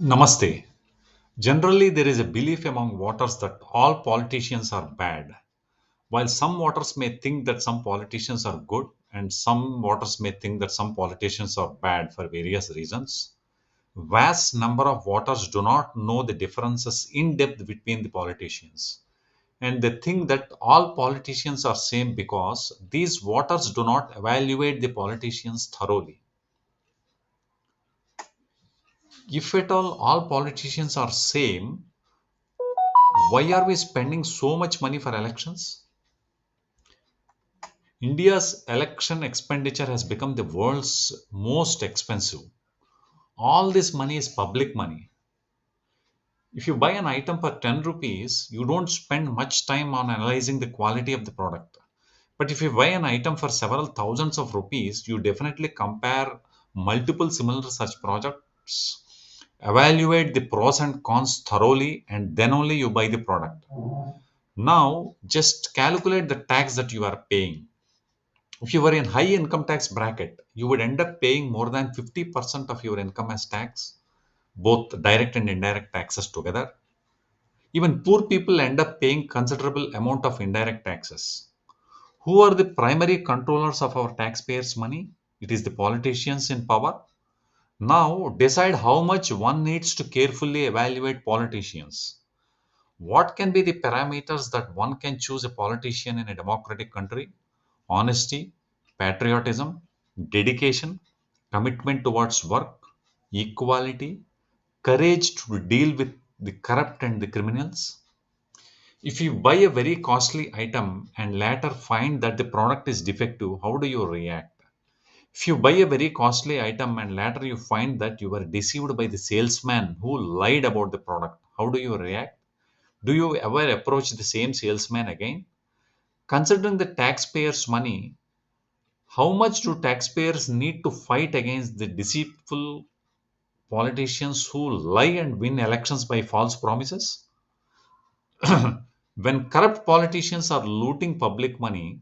Namaste. Generally, there is a belief among voters that all politicians are bad. While some voters may think that some politicians are good, and some voters may think that some politicians are bad for various reasons, vast number of voters do not know the differences in depth between the politicians. And they think that all politicians are same because these voters do not evaluate the politicians thoroughly. If at all politicians are same, why are we spending so much money for elections? India's election expenditure has become the world's most expensive. All this money is public money. If you buy an item for 10 rupees, you don't spend much time on analyzing the quality of the product. But if you buy an item for several thousands of rupees, you definitely compare multiple similar such projects, evaluate the pros and cons thoroughly, and then only you buy the product. Now, just calculate the tax that you are paying. If you were in high income tax bracket, you would end up paying more than 50% of your income as tax, both direct and indirect taxes together. Even poor people end up paying considerable amount of indirect taxes. Who are the primary controllers of our taxpayers' money? It is the politicians in power. Now decide how much one needs to carefully evaluate politicians. What can be the parameters that one can choose a politician in a democratic country? Honesty, patriotism, dedication, commitment towards work, equality, courage to deal with the corrupt and the criminals. If you buy a very costly item and later find that the product is defective, how do you react? If you buy a very costly item and later you find that you were deceived by the salesman who lied about the product, how do you react? Do you ever approach the same salesman again? Considering the taxpayers' money, how much do taxpayers need to fight against the deceitful politicians who lie and win elections by false promises? When corrupt politicians are looting public money,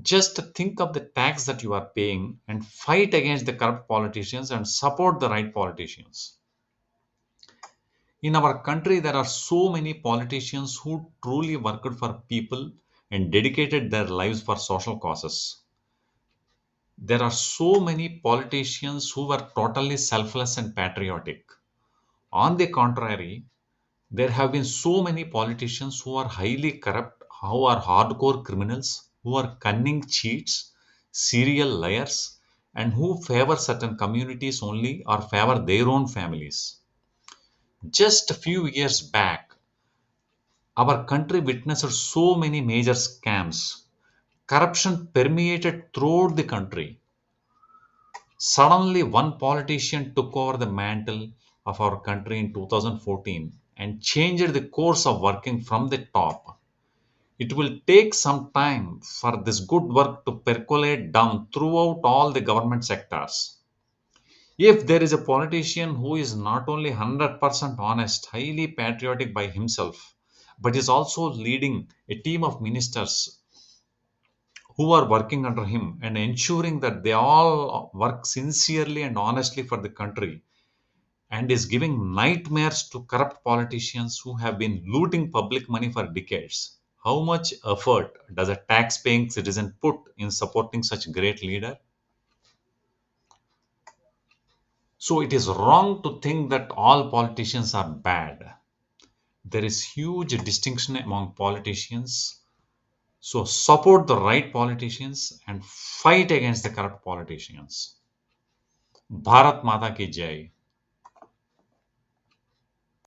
just think of the tax that you are paying and fight against the corrupt politicians and support the right politicians. In our country, there are so many politicians who truly worked for people and dedicated their lives for social causes. There are so many politicians who were totally selfless and patriotic. On the contrary, there have been so many politicians who are highly corrupt, who are hardcore criminals, who are cunning cheats, serial liars, and who favor certain communities only or favor their own families. Just a few years back, our country witnessed so many major scams. Corruption permeated throughout the country. Suddenly, one politician took over the mantle of our country in 2014 and changed the course of working from the top. It will take some time for this good work to percolate down throughout all the government sectors. If there is a politician who is not only 100% honest, highly patriotic by himself, but is also leading a team of ministers who are working under him and ensuring that they all work sincerely and honestly for the country, and is giving nightmares to corrupt politicians who have been looting public money for decades. How much effort does a tax paying citizen put in supporting such great leader? So it is wrong to think that all politicians are bad. There is huge distinction among politicians. So support the right politicians and fight against the corrupt politicians. Bharat माता की जय.